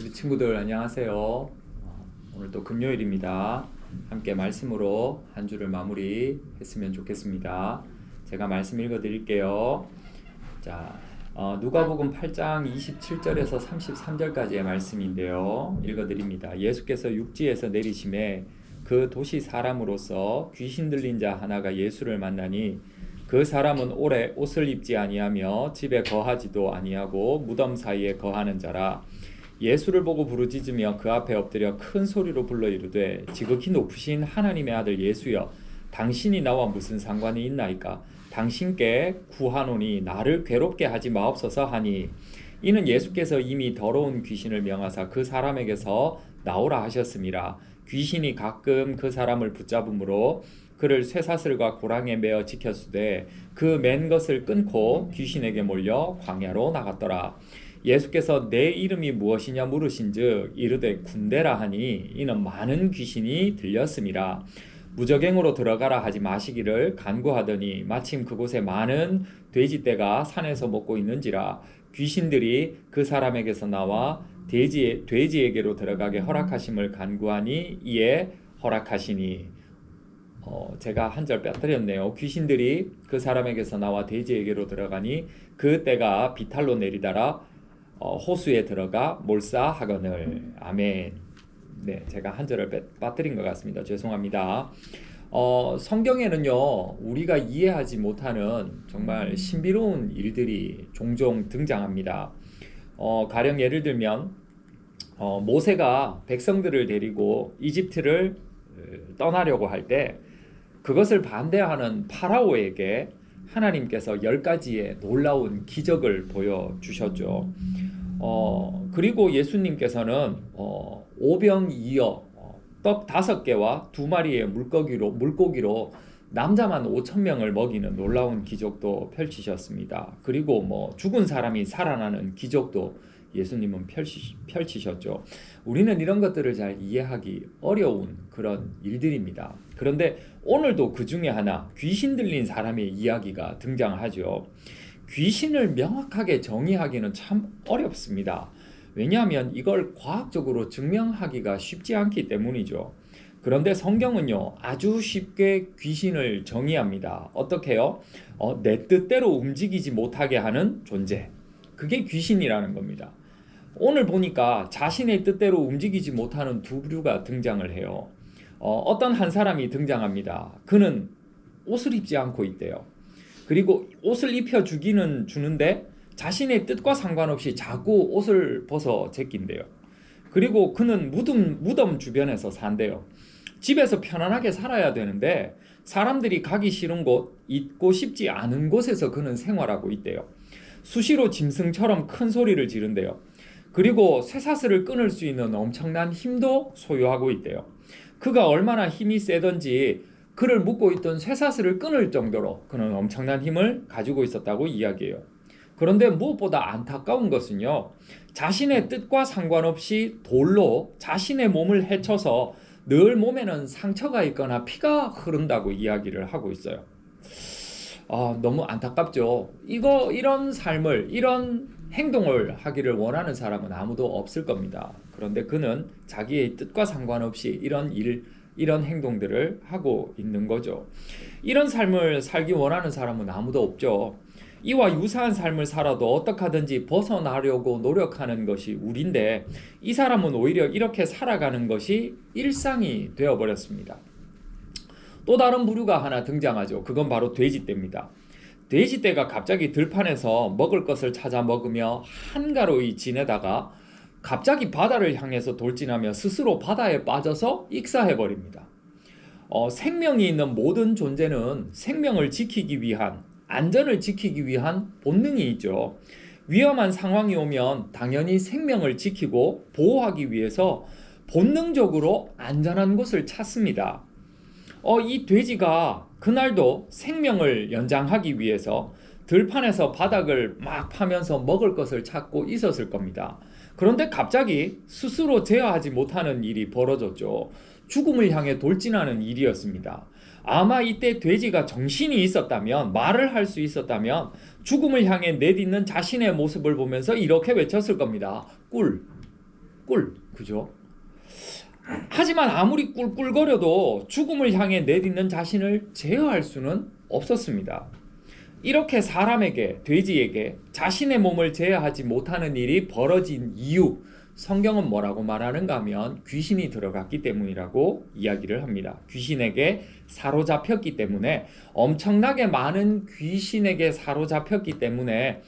우리 친구들 안녕하세요. 오늘 또 금요일입니다. 함께 말씀으로 한 주를 마무리했으면 좋겠습니다. 제가 말씀 읽어드릴게요. 자, 누가복음 8장 27절에서 33절까지의 말씀인데요. 읽어드립니다. 예수께서 육지에서 내리심에 그 도시 사람으로서 귀신 들린 자 하나가 예수를 만나니 그 사람은 오래 옷을 입지 아니하며 집에 거하지도 아니하고 무덤 사이에 거하는 자라. 예수를 보고 부르짖으며 그 앞에 엎드려 큰 소리로 불러 이르되 지극히 높으신 하나님의 아들 예수여, 당신이 나와 무슨 상관이 있나이까? 당신께 구하노니 나를 괴롭게 하지 마옵소서 하니, 이는 예수께서 이미 더러운 귀신을 명하사 그 사람에게서 나오라 하셨음이라. 귀신이 가끔 그 사람을 붙잡음으로 그를 쇠사슬과 고랑에 매어 지켰으되 그 맨 것을 끊고 귀신에게 몰려 광야로 나갔더라. 예수께서 내 이름이 무엇이냐 물으신즉 이르되 군대라 하니, 이는 많은 귀신이 들렸음이라. 무저갱으로 들어가라 하지 마시기를 간구하더니 마침 그곳에 많은 돼지떼가 산에서 먹고 있는지라. 귀신들이 그 사람에게서 나와 돼지에게로 들어가게 허락하심을 간구하니 이에 허락하시니. 제가 한 절 빼뜨렸네요. 귀신들이 그 사람에게서 나와 돼지에게로 들어가니 그 떼가 비탈로 내리다라 호수에 들어가 몰사하거늘. 아멘. 네, 제가 한 절을 빠뜨린 것 같습니다. 죄송합니다. 성경에는요, 우리가 이해하지 못하는 정말 신비로운 일들이 종종 등장합니다. 가령 예를 들면 모세가 백성들을 데리고 이집트를 떠나려고 할 때 그것을 반대하는 파라오에게 하나님께서 10가지의 놀라운 기적을 보여주셨죠. 그리고 예수님께서는 오병이어 떡 5개와 2마리의 물고기로 남자만 5,000명을 먹이는 놀라운 기적도 펼치셨습니다. 그리고 죽은 사람이 살아나는 기적도 예수님은 펼치셨죠. 우리는 이런 것들을 잘 이해하기 어려운 그런 일들입니다. 그런데 오늘도 그 중에 하나, 귀신 들린 사람의 이야기가 등장하죠. 귀신을 명확하게 정의하기는 참 어렵습니다. 왜냐하면 이걸 과학적으로 증명하기가 쉽지 않기 때문이죠. 그런데 성경은요, 아주 쉽게 귀신을 정의합니다. 어떻게요? 내 뜻대로 움직이지 못하게 하는 존재, 그게 귀신이라는 겁니다. 오늘 보니까 자신의 뜻대로 움직이지 못하는 두 부류가 등장을 해요. 어떤 한 사람이 등장합니다. 그는 옷을 입지 않고 있대요. 그리고 옷을 입혀주기는 주는데 자신의 뜻과 상관없이 자꾸 옷을 벗어 제낀대요. 그리고 그는 무덤 주변에서 산대요. 집에서 편안하게 살아야 되는데 사람들이 가기 싫은 곳, 있고 싶지 않은 곳에서 그는 생활하고 있대요. 수시로 짐승처럼 큰 소리를 지른대요. 그리고 쇠사슬을 끊을 수 있는 엄청난 힘도 소유하고 있대요. 그가 얼마나 힘이 세던지 그를 묶고 있던 쇠사슬을 끊을 정도로 그는 엄청난 힘을 가지고 있었다고 이야기해요. 그런데 무엇보다 안타까운 것은요, 자신의 뜻과 상관없이 돌로 자신의 몸을 헤쳐서 늘 몸에는 상처가 있거나 피가 흐른다고 이야기를 하고 있어요. 너무 안타깝죠. 이런 삶을, 이런 행동을 하기를 원하는 사람은 아무도 없을 겁니다. 그런데 그는 자기의 뜻과 상관없이 이런 행동들을 하고 있는 거죠. 이런 삶을 살기 원하는 사람은 아무도 없죠. 이와 유사한 삶을 살아도 어떻게 하든지 벗어나려고 노력하는 것이 우리인데, 이 사람은 오히려 이렇게 살아가는 것이 일상이 되어버렸습니다. 또 다른 부류가 하나 등장하죠. 그건 바로 돼지떼입니다. 돼지떼가 갑자기 들판에서 먹을 것을 찾아 먹으며 한가로이 지내다가 갑자기 바다를 향해서 돌진하며 스스로 바다에 빠져서 익사해버립니다. 생명이 있는 모든 존재는 생명을 지키기 위한, 안전을 지키기 위한 본능이 있죠. 위험한 상황이 오면 당연히 생명을 지키고 보호하기 위해서 본능적으로 안전한 곳을 찾습니다. 이 돼지가 그날도 생명을 연장하기 위해서 들판에서 바닥을 막 파면서 먹을 것을 찾고 있었을 겁니다. 그런데 갑자기 스스로 제어하지 못하는 일이 벌어졌죠. 죽음을 향해 돌진하는 일이었습니다. 아마 이때 돼지가 정신이 있었다면, 말을 할 수 있었다면 죽음을 향해 내딛는 자신의 모습을 보면서 이렇게 외쳤을 겁니다. 꿀. 그죠? 하지만 아무리 꿀꿀거려도 죽음을 향해 내딛는 자신을 제어할 수는 없었습니다. 이렇게 사람에게, 돼지에게 자신의 몸을 제어하지 못하는 일이 벌어진 이유, 성경은 뭐라고 말하는가 하면 귀신이 들어갔기 때문이라고 이야기를 합니다. 귀신에게 사로잡혔기 때문에, 엄청나게 많은 귀신에게 사로잡혔기 때문에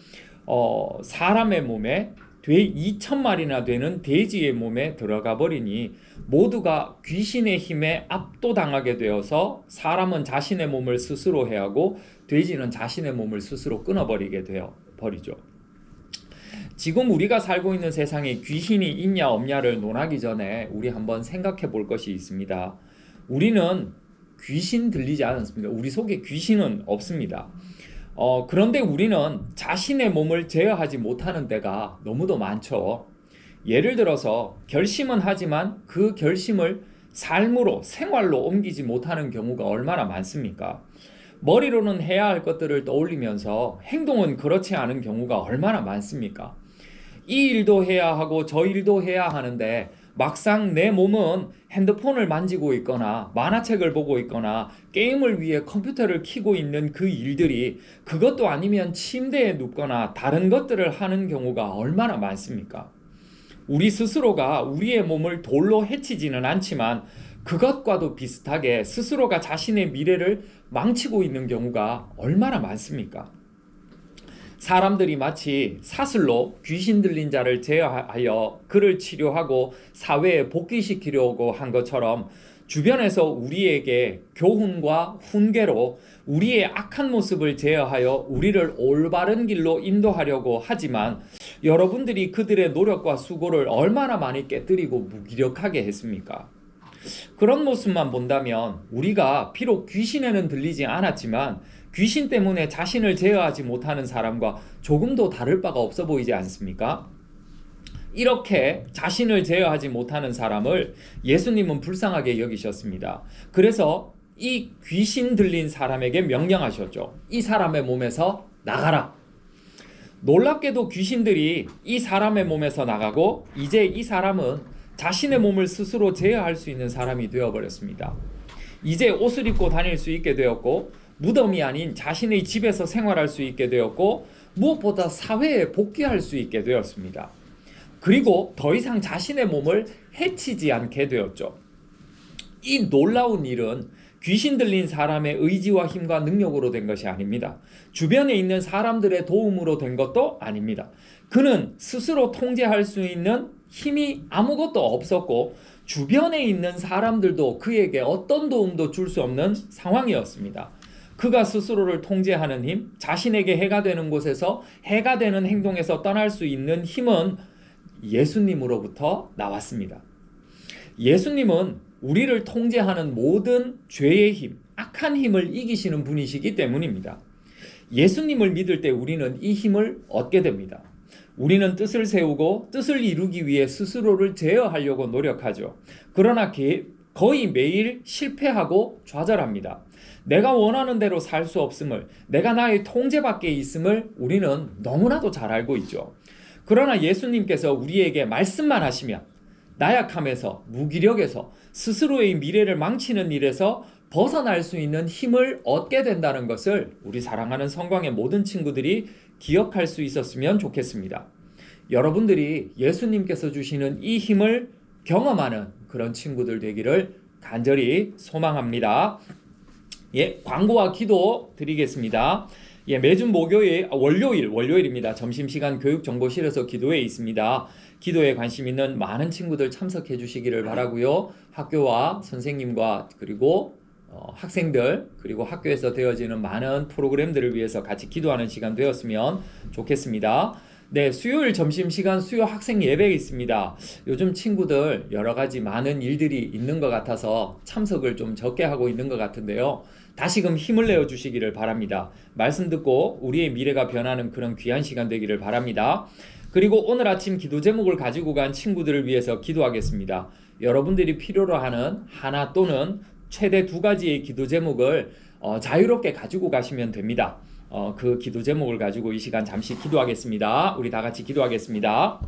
사람의 몸에 2,000마리나 되는 돼지의 몸에 들어가 버리니 모두가 귀신의 힘에 압도당하게 되어서 사람은 자신의 몸을 스스로 해하고 돼지는 자신의 몸을 스스로 끊어버리게 되어 버리죠. 지금 우리가 살고 있는 세상에 귀신이 있냐 없냐를 논하기 전에 우리 한번 생각해 볼 것이 있습니다. 우리는 귀신 들리지 않습니다. 우리 속에 귀신은 없습니다. 그런데 우리는 자신의 몸을 제어하지 못하는 때가 너무도 많죠. 예를 들어서 결심은 하지만 그 결심을 삶으로, 생활로 옮기지 못하는 경우가 얼마나 많습니까? 머리로는 해야 할 것들을 떠올리면서 행동은 그렇지 않은 경우가 얼마나 많습니까? 이 일도 해야 하고 저 일도 해야 하는데 막상 내 몸은 핸드폰을 만지고 있거나 만화책을 보고 있거나 게임을 위해 컴퓨터를 켜고 있는 그 일들이, 그것도 아니면 침대에 눕거나 다른 것들을 하는 경우가 얼마나 많습니까? 우리 스스로가 우리의 몸을 돌로 해치지는 않지만 그것과도 비슷하게 스스로가 자신의 미래를 망치고 있는 경우가 얼마나 많습니까? 사람들이 마치 사슬로 귀신 들린 자를 제어하여 그를 치료하고 사회에 복귀시키려고 한 것처럼 주변에서 우리에게 교훈과 훈계로 우리의 악한 모습을 제어하여 우리를 올바른 길로 인도하려고 하지만, 여러분들이 그들의 노력과 수고를 얼마나 많이 깨뜨리고 무기력하게 했습니까? 그런 모습만 본다면 우리가 비록 귀신에는 들리지 않았지만 귀신 때문에 자신을 제어하지 못하는 사람과 조금도 다를 바가 없어 보이지 않습니까? 이렇게 자신을 제어하지 못하는 사람을 예수님은 불쌍하게 여기셨습니다. 그래서 이 귀신 들린 사람에게 명령하셨죠. 이 사람의 몸에서 나가라. 놀랍게도 귀신들이 이 사람의 몸에서 나가고 이제 이 사람은 자신의 몸을 스스로 제어할 수 있는 사람이 되어버렸습니다. 이제 옷을 입고 다닐 수 있게 되었고, 무덤이 아닌 자신의 집에서 생활할 수 있게 되었고, 무엇보다 사회에 복귀할 수 있게 되었습니다. 그리고 더 이상 자신의 몸을 해치지 않게 되었죠. 이 놀라운 일은 귀신 들린 사람의 의지와 힘과 능력으로 된 것이 아닙니다. 주변에 있는 사람들의 도움으로 된 것도 아닙니다. 그는 스스로 통제할 수 있는 힘이 아무것도 없었고 주변에 있는 사람들도 그에게 어떤 도움도 줄 수 없는 상황이었습니다. 그가 스스로를 통제하는 힘, 자신에게 해가 되는 곳에서 해가 되는 행동에서 떠날 수 있는 힘은 예수님으로부터 나왔습니다. 예수님은 우리를 통제하는 모든 죄의 힘, 악한 힘을 이기시는 분이시기 때문입니다. 예수님을 믿을 때 우리는 이 힘을 얻게 됩니다. 우리는 뜻을 세우고 뜻을 이루기 위해 스스로를 제어하려고 노력하죠. 그러나 거의 매일 실패하고 좌절합니다. 내가 원하는 대로 살 수 없음을, 내가 나의 통제 밖에 있음을 우리는 너무나도 잘 알고 있죠. 그러나 예수님께서 우리에게 말씀만 하시면 나약함에서, 무기력에서, 스스로의 미래를 망치는 일에서 벗어날 수 있는 힘을 얻게 된다는 것을 우리 사랑하는 성광의 모든 친구들이 기억할 수 있었으면 좋겠습니다. 여러분들이 예수님께서 주시는 이 힘을 경험하는 그런 친구들 되기를 간절히 소망합니다. 광고와 기도 드리겠습니다. 매주 월요일입니다. 점심시간 교육정보실에서 기도회 있습니다. 기도에 관심 있는 많은 친구들 참석해 주시기를 바라고요. 학교와 선생님과 그리고 학생들, 그리고 학교에서 되어지는 많은 프로그램들을 위해서 같이 기도하는 시간 되었으면 좋겠습니다. 수요일 점심시간 수요 학생 예배 있습니다. 요즘 친구들 여러 가지 많은 일들이 있는 것 같아서 참석을 좀 적게 하고 있는 것 같은데요. 다시금 힘을 내어 주시기를 바랍니다. 말씀 듣고 우리의 미래가 변하는 그런 귀한 시간 되기를 바랍니다. 그리고 오늘 아침 기도 제목을 가지고 간 친구들을 위해서 기도하겠습니다. 여러분들이 필요로 하는 하나 또는 최대 2가지의 기도 제목을 자유롭게 가지고 가시면 됩니다. 그 기도 제목을 가지고 이 시간 잠시 기도하겠습니다. 우리 다 같이 기도하겠습니다.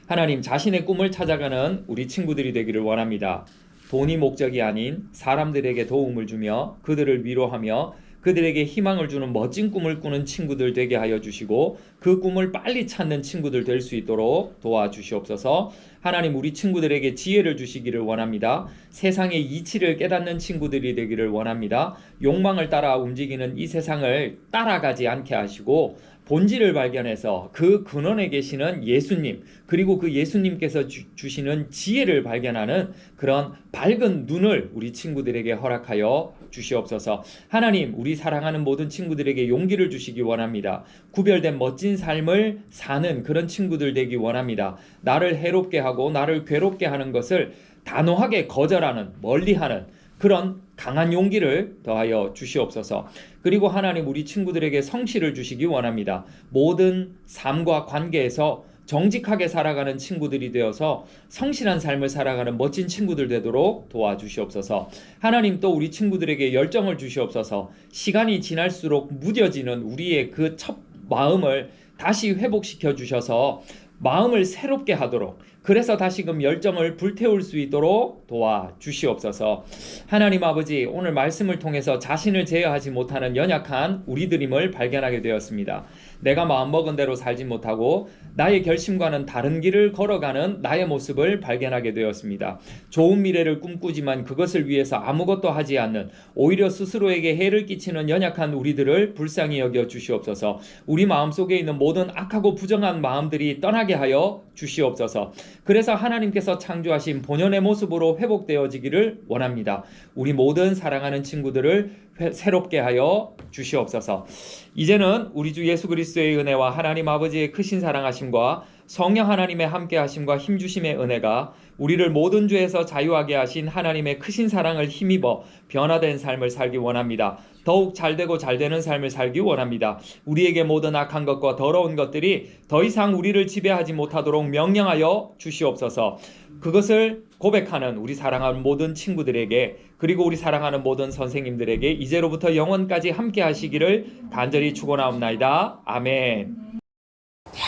하나님, 자신의 꿈을 찾아가는 우리 친구들이 되기를 원합니다. 돈이 목적이 아닌 사람들에게 도움을 주며 그들을 위로하며 그들에게 희망을 주는 멋진 꿈을 꾸는 친구들 되게 하여 주시고 그 꿈을 빨리 찾는 친구들 될 수 있도록 도와주시옵소서. 하나님, 우리 친구들에게 지혜를 주시기를 원합니다. 세상의 이치를 깨닫는 친구들이 되기를 원합니다. 욕망을 따라 움직이는 이 세상을 따라가지 않게 하시고 본질을 발견해서 그 근원에 계시는 예수님, 그리고 그 예수님께서 주시는 지혜를 발견하는 그런 밝은 눈을 우리 친구들에게 허락하여 주시옵소서. 하나님, 우리 사랑하는 모든 친구들에게 용기를 주시기 원합니다. 구별된 멋진 삶을 사는 그런 친구들 되기 원합니다. 나를 해롭게 하고 나를 괴롭게 하는 것을 단호하게 거절하는, 멀리하는 그런 강한 용기를 더하여 주시옵소서. 그리고 하나님, 우리 친구들에게 성실을 주시기 원합니다. 모든 삶과 관계에서 정직하게 살아가는 친구들이 되어서 성실한 삶을 살아가는 멋진 친구들 되도록 도와주시옵소서. 하나님, 또 우리 친구들에게 열정을 주시옵소서. 시간이 지날수록 무뎌지는 우리의 그 첫 마음을 다시 회복시켜 주셔서 마음을 새롭게 하도록, 그래서 다시금 열정을 불태울 수 있도록 도와주시옵소서. 하나님 아버지, 오늘 말씀을 통해서 자신을 제어하지 못하는 연약한 우리들임을 발견하게 되었습니다. 내가 마음먹은 대로 살지 못하고 나의 결심과는 다른 길을 걸어가는 나의 모습을 발견하게 되었습니다. 좋은 미래를 꿈꾸지만 그것을 위해서 아무것도 하지 않는, 오히려 스스로에게 해를 끼치는 연약한 우리들을 불쌍히 여겨 주시옵소서. 우리 마음속에 있는 모든 악하고 부정한 마음들이 떠나게 하여 주시옵소서. 그래서 하나님께서 창조하신 본연의 모습으로 회복되어지기를 원합니다. 우리 모든 사랑하는 친구들을 새롭게 하여 주시옵소서. 이제는 우리 주 예수 그리스도의 은혜와 하나님 아버지의 크신 사랑하심과 성령 하나님의 함께하심과 힘주심의 은혜가 우리를 모든 죄에서 자유하게 하신 하나님의 크신 사랑을 힘입어 변화된 삶을 살기 원합니다. 더욱 잘되고 잘되는 삶을 살기 원합니다. 우리에게 모든 악한 것과 더러운 것들이 더 이상 우리를 지배하지 못하도록 명령하여 주시옵소서. 그것을 고백하는 우리 사랑하는 모든 친구들에게, 그리고 우리 사랑하는 모든 선생님들에게 이제로부터 영원까지 함께 하시기를 간절히 축원하옵나이다. 아멘.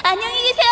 안녕히 계세요.